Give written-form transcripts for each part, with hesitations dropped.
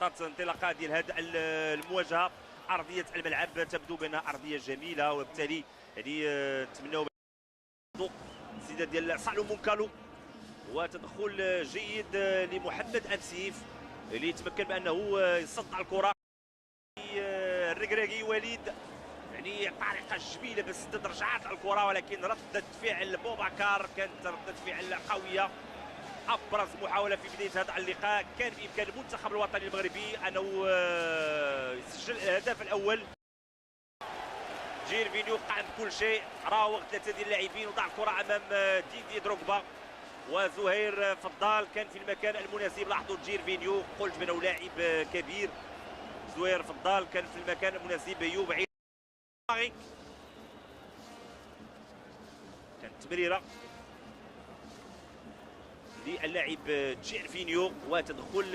عطات انطلاقه ديال هذه المواجهه. ارضيه الملعب تبدو بانها ارضيه جميله، وبالتالي يعني نتمناو السداد ديال سالومون كالو، وتدخل جيد لمحمد انسيف اللي تمكن بانه يصدع الكره. الركراكي وليد يعني طريقه جميله باش سدد رجعات الكره، ولكن ردة فعل بوبكار كانت ردة فعل قويه. ابرز محاوله في بدايه هذا اللقاء كان بامكان المنتخب الوطني المغربي انه يسجل الهدف الاول. جيرفينيو قام بكل شيء، راوغ ثلاثه ديال اللاعبين وضع الكره امام ديدي دروغبا، وزهير فضال كان في المكان المناسب. لاحظوا جيرفينيو قلت بانه لاعب كبير، زهير فضال كان في المكان المناسب يبعد. كانت تمريره للاعب جيرفينيو وتدخل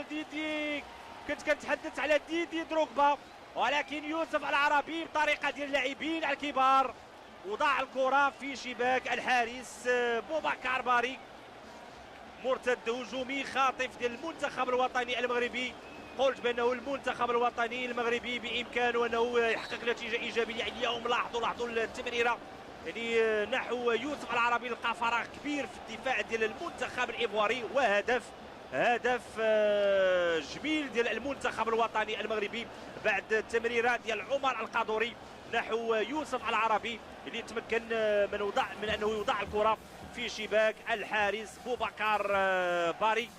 ديدي. كنت كنتحدث على ديدي دروغبا، ولكن يوسف العربي بطريقه ديال اللاعبين الكبار وضع الكره في شباك الحارس بوبكار باري. مرتد هجومي خاطف ديال المنتخب الوطني المغربي. قلت بانه المنتخب الوطني المغربي بامكانه انه يحقق نتيجه ايجابيه اليوم. لاحظوا التمريره يعني نحو يوسف العربي، لقى فراغ كبير في الدفاع ديال المنتخب الايفواري، هدف جميل ديال المنتخب الوطني المغربي بعد التمريره ديال عمر القادوري نحو يوسف العربي اللي تمكن من انه يوضع الكره في شباك الحارس بوبكار باري.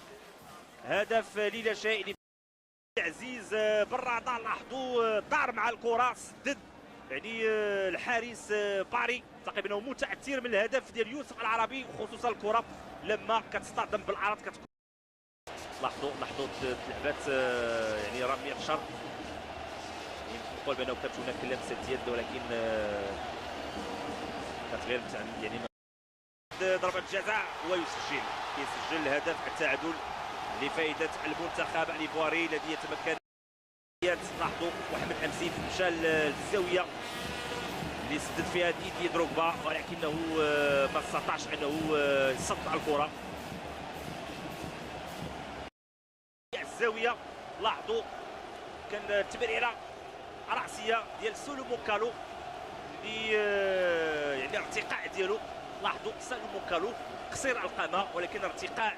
هدف لا شيء. عزيز بالرادة لاحظوا دار مع الكره، سدد يعني الحارس باري. تقريبا انه متاثر من الهدف ديال يوسف العربي، وخصوصا الكره لما كتصطدم بالعرض كتكون. لاحظوا تلعبات يعني رميه الشر، يمكن نقول بانه كانت هناك لمسه يد، ولكن كانت غير يعني ضربه جزاء ويسجل الهدف التعادل لفائده المنتخب الايفواري الذي يتمكن. لاحظوا محمد انسيف مشى للزاويه اللي سدد فيها ديدي دروغبا، ولكنه ما استطاعش انه يصدع الكره. الزاويه لاحظوا كان تمريره راسيه ديال سالومون كالو اللي يعني الارتقاء ديالو. لاحظوا سالومون كالو قصير القامه، ولكن ارتقاء